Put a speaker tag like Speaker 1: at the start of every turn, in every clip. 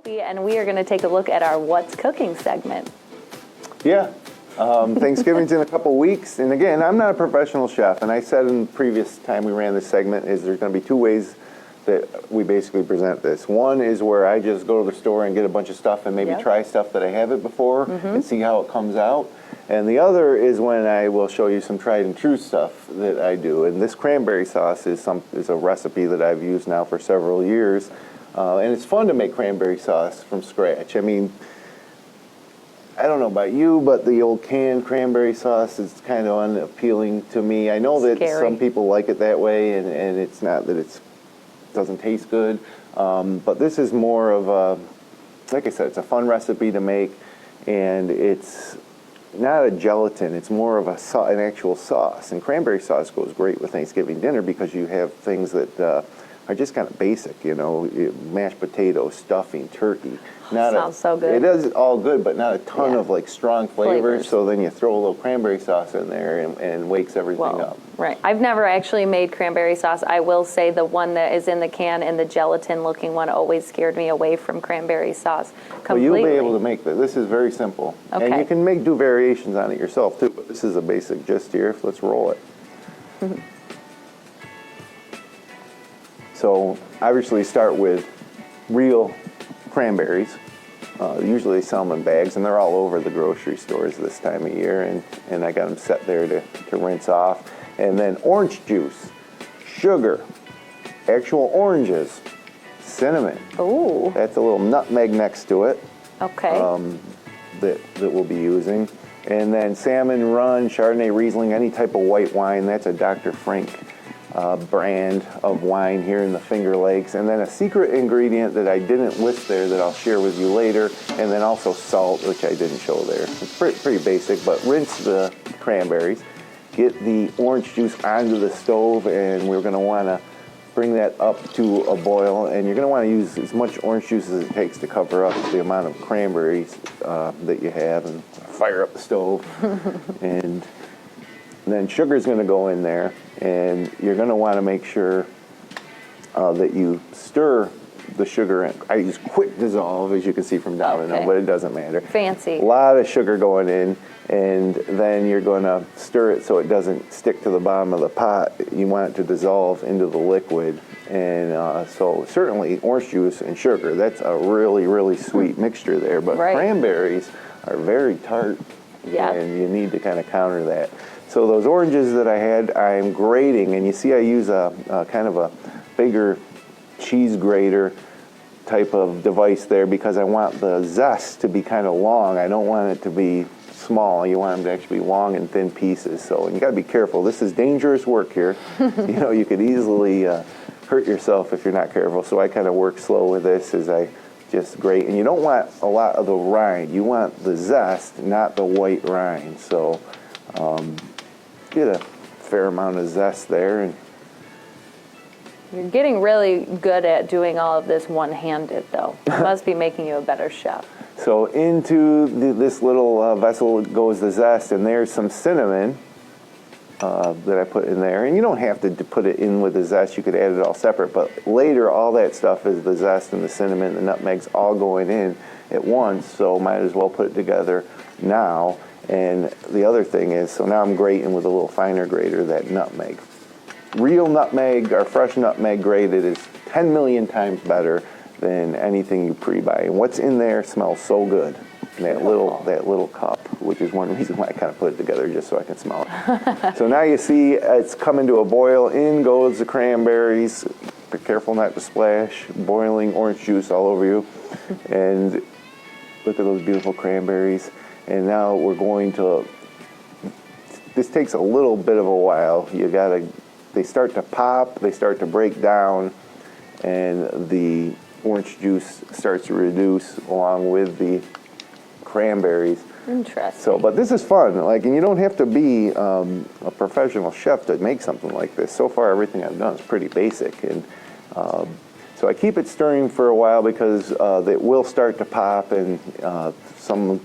Speaker 1: Sophie, and we are going to take a look at our What's Cooking segment.
Speaker 2: Yeah. Thanksgiving's in a couple weeks, and again, I'm not a professional chef, and I said in the previous time we ran this segment is there's going to be two ways that we basically present this. One is where I just go to the store and get a bunch of stuff and maybe try stuff that I haven't before and see how it comes out. And the other is when I will show you some tried and true stuff that I do. And this cranberry sauce is a recipe that I've used now for several years. And it's fun to make cranberry sauce from scratch. I mean, I don't know about you, but the old canned cranberry sauce is kind of unappealing to me. I know that some people like it that way, and it's not that it doesn't taste good. But this is more of a, like I said, it's a fun recipe to make, and it's not a gelatin. It's more of an actual sauce. And cranberry sauce goes great with Thanksgiving dinner because you have things that are just kind of basic, you know, mashed potatoes, stuffing, turkey.
Speaker 1: Sounds so good.
Speaker 2: It is all good, but not a ton of like strong flavors. So then you throw a little cranberry sauce in there and wakes everything up.
Speaker 1: Right. I've never actually made cranberry sauce. I will say the one that is in the can and the gelatin-looking one always scared me away from cranberry sauce completely.
Speaker 2: Well, you'll be able to make this. This is very simple. Okay. And you can do variations on it yourself too, but this is a basic gist here. Let's roll it. So obviously start with real cranberries. Usually they sell them in bags, and they're all over the grocery stores this time of year, and I got them set there to rinse off. And then orange juice, sugar, actual oranges, cinnamon.
Speaker 1: Ooh.
Speaker 2: That's a little nutmeg next to it.
Speaker 1: Okay.
Speaker 2: That we'll be using. And then salmon, run, Chardonnay, Riesling, any type of white wine. That's a Dr. Frank brand of wine here in the Finger Lakes. And then a secret ingredient that I didn't list there that I'll share with you later. And then also salt, which I didn't show there. It's pretty basic, but rinse the cranberries. Get the orange juice onto the stove, and we're going to want to bring that up to a boil. And you're going to want to use as much orange juice as it takes to cover up the amount of cranberries that you have, and fire up the stove. And then sugar is going to go in there, and you're going to want to make sure that you stir the sugar in. I use quick dissolve, as you can see from down below, but it doesn't matter.
Speaker 1: Fancy.
Speaker 2: A lot of sugar going in, and then you're going to stir it so it doesn't stick to the bottom of the pot. You want it to dissolve into the liquid. And so certainly orange juice and sugar, that's a really, really sweet mixture there. But cranberries are very tart, and you need to kind of counter that. So those oranges that I had, I'm grating, and you see I use a kind of a bigger cheese grater type of device there because I want the zest to be kind of long. I don't want it to be small. You want them to actually be long and thin pieces. So you got to be careful. This is dangerous work here. You know, you could easily hurt yourself if you're not careful. So I kind of work slow with this as I just grate. And you don't want a lot of the rind. You want the zest, not the white rind. So get a fair amount of zest there. And
Speaker 1: you're getting really good at doing all of this one-handed, though. It must be making you a better chef.
Speaker 2: So into this little vessel goes the zest, and there's some cinnamon that I put in there. And you don't have to put it in with the zest. You could add it all separate. But later, all that stuff is the zest and the cinnamon, the nutmegs all going in at once. So might as well put it together now. And the other thing is, so now I'm grating with a little finer grater that nutmeg. Real nutmeg or fresh nutmeg grated is 10 million times better than anything you pre-buy. And what's in there smells so good. That little cup, which is one reason why I kind of put it together, just so I can smell it. So now you see it's coming to a boil. In goes the cranberries. Be careful not to splash boiling orange juice all over you. And look at those beautiful cranberries. And now we're going to, this takes a little bit of a while. They start to pop, they start to break down, and the orange juice starts to reduce along with the cranberries.
Speaker 1: Interesting.
Speaker 2: So, but this is fun. And you don't have to be a professional chef to make something like this. So far, everything I've done is pretty basic, and so I keep it stirring for a while because it will start to pop, and some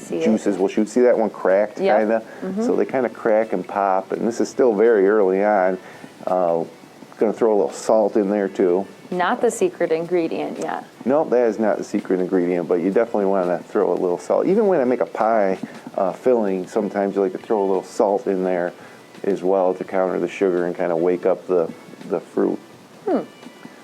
Speaker 2: juices will shoot. See that one cracked, kind of? So they kind of crack and pop, and this is still very early on. Going to throw a little salt in there too.
Speaker 1: Not the secret ingredient yet.
Speaker 2: Nope, that is not the secret ingredient, but you definitely want to throw a little salt. Even when I make a pie filling, sometimes you like to throw a little salt in there as well to counter the sugar and kind of wake up the fruit.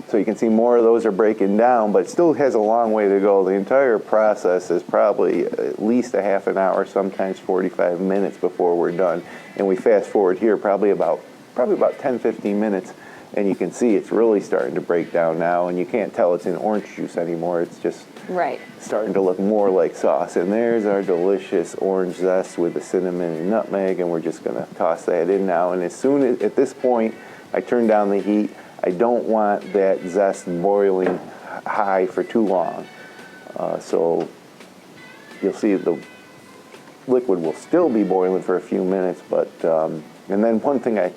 Speaker 2: So you can see more of those are breaking down, but it still has a long way to go. The entire process is probably at least a half an hour, sometimes 45 minutes before we're done. And we fast forward here probably about 10, 15 minutes, and you can see it's really starting to break down now, and you can't tell it's in orange juice anymore. It's just starting to look more like sauce. And there's our delicious orange zest with the cinnamon and nutmeg, and we're just going to toss that in now. And as soon as, at this point, I turn down the heat. I don't want that zest boiling high for too long. So you'll see the liquid will still be boiling for a few minutes, but, and then one thing I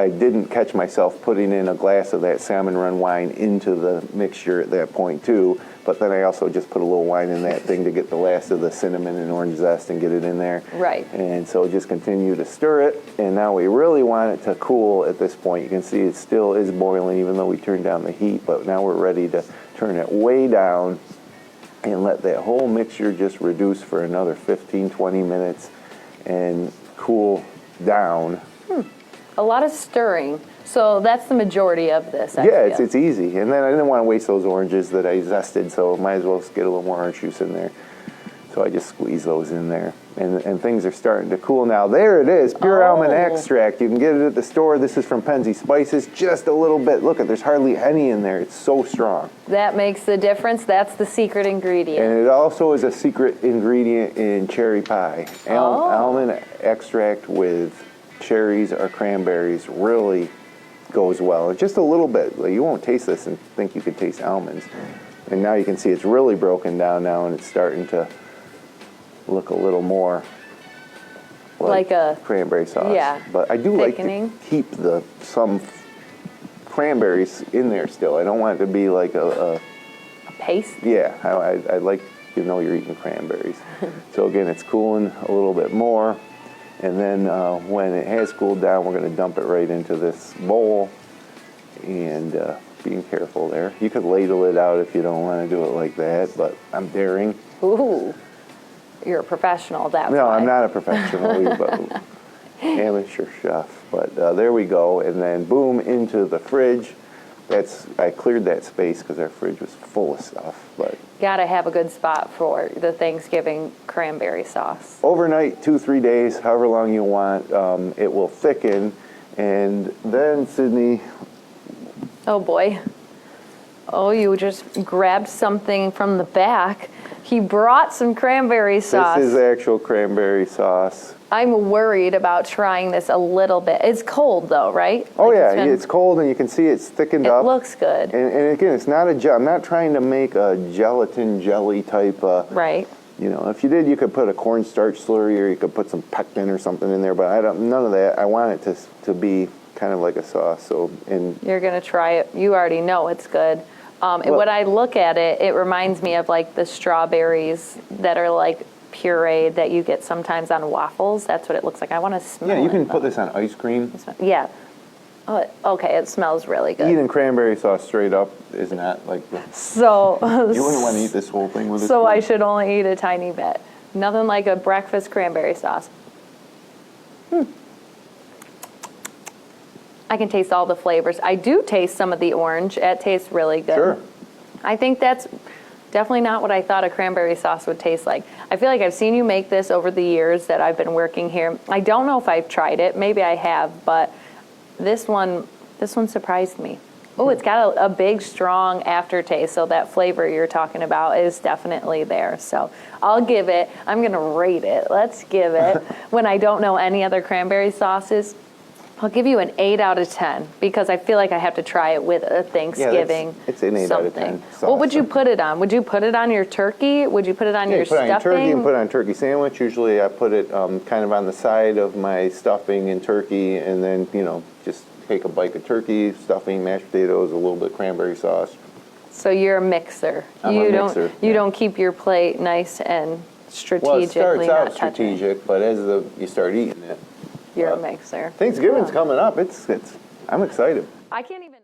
Speaker 2: didn't catch myself putting in a glass of that salmon run wine into the mixture at that point too, but then I also just put a little wine in that thing to get the last of the cinnamon and orange zest and get it in there.
Speaker 1: Right.
Speaker 2: And so just continue to stir it, and now we really want it to cool at this point. You can see it still is boiling even though we turned down the heat, but now we're ready to turn it way down and let that whole mixture just reduce for another 15, 20 minutes and cool down.
Speaker 1: A lot of stirring. So that's the majority of this. I
Speaker 2: Yeah,
Speaker 1: feel.
Speaker 2: it's easy. And then I didn't want to waste those oranges that I zested, so might as well get a little more orange juice in there. So I just squeeze those in there. And things are starting to cool now. There it is, pure almond extract. You can get it at the store. This is from Penzi Spices. Just a little bit. Look, there's hardly any in there. It's so strong.
Speaker 1: That makes the difference. That's the secret ingredient.
Speaker 2: And it also is a secret ingredient in cherry pie. Almond extract with cherries or cranberries really goes well. And just a little bit. Like, you won't taste this and think you could taste almonds. And now you can see it's really broken down now, and it's starting to look a little more like a cranberry sauce.
Speaker 1: Yeah.
Speaker 2: But I do
Speaker 1: thickening.
Speaker 2: like to keep some cranberries in there still. I don't want it to be like a
Speaker 1: paste.
Speaker 2: Yeah, I like you're eating cranberries. So again, it's cooling a little bit more. And then when it has cooled down, we're going to dump it right into this bowl. And being careful there. You could ladle it out if you don't want to do it like that, but I'm daring.
Speaker 1: Ooh, you're a professional, that's
Speaker 2: No,
Speaker 1: why.
Speaker 2: I'm not a professional, but amateur chef. But there we go. And then boom, into the fridge. I cleared that space because our fridge was full of stuff. But
Speaker 1: Gotta have a good spot for the Thanksgiving cranberry sauce.
Speaker 2: overnight, 2-3 days, however long you want, it will thicken. And then, Sydney.
Speaker 1: Oh boy. Oh, you just grabbed something from the back. He brought some cranberry sauce.
Speaker 2: This is actual cranberry sauce.
Speaker 1: I'm worried about trying this a little bit. It's cold though, right?
Speaker 2: Oh
Speaker 1: Like,
Speaker 2: yeah, it's cold, and you can see it's thickened
Speaker 1: It
Speaker 2: up.
Speaker 1: looks good.
Speaker 2: And again, it's not a gel. I'm not trying to make a gelatin jelly type.
Speaker 1: Right.
Speaker 2: If you did, you could put a cornstarch slurry, or you could put some pectin or something in there. But none of that. I want it to be kind of like a sauce. So
Speaker 1: You're gonna try it. You already know it's good. And when I look at it, it reminds me of like the strawberries that are like pureed that you get sometimes on waffles. That's what it looks like. I want to smell it.
Speaker 2: Yeah, you can put this on ice cream.
Speaker 1: Yeah. Oh, okay, it smells really good.
Speaker 2: Eating cranberry sauce straight up is not like
Speaker 1: So
Speaker 2: you wouldn't want to eat this whole thing with it.
Speaker 1: So I should only eat a tiny bit. Nothing like a breakfast cranberry sauce. I can taste all the flavors. I do taste some of the orange. It tastes really good.
Speaker 2: Sure.
Speaker 1: I think that's definitely not what I thought a cranberry sauce would taste like. I feel like I've seen you make this over the years that I've been working here. I don't know if I've tried it. Maybe I have, but this one surprised me. Oh, it's got a big, strong aftertaste, so that flavor you're talking about is definitely there. So I'm going to rate it. Let's give it, when I don't know any other cranberry sauces, I'll give you an 8 out of 10 because I feel like I have to try it with a Thanksgiving.
Speaker 2: It's an 8 out of 10 sauce.
Speaker 1: What would you put it on? Would you put it on your turkey? Would you put it on your
Speaker 2: put it
Speaker 1: stuffing?
Speaker 2: on turkey and put it on turkey sandwich. Usually I put it kind of on the side of my stuffing and turkey, and then, just take a bite of turkey, stuffing, mashed potatoes, a little bit of cranberry sauce.
Speaker 1: So you're a mixer.
Speaker 2: I'm a mixer,
Speaker 1: You don't keep your plate nice and strategically
Speaker 2: Well, it starts out
Speaker 1: not touching.
Speaker 2: strategic, but as you start eating it.
Speaker 1: You're a mixer.
Speaker 2: Thanksgiving's coming up. I'm excited.
Speaker 1: I can't even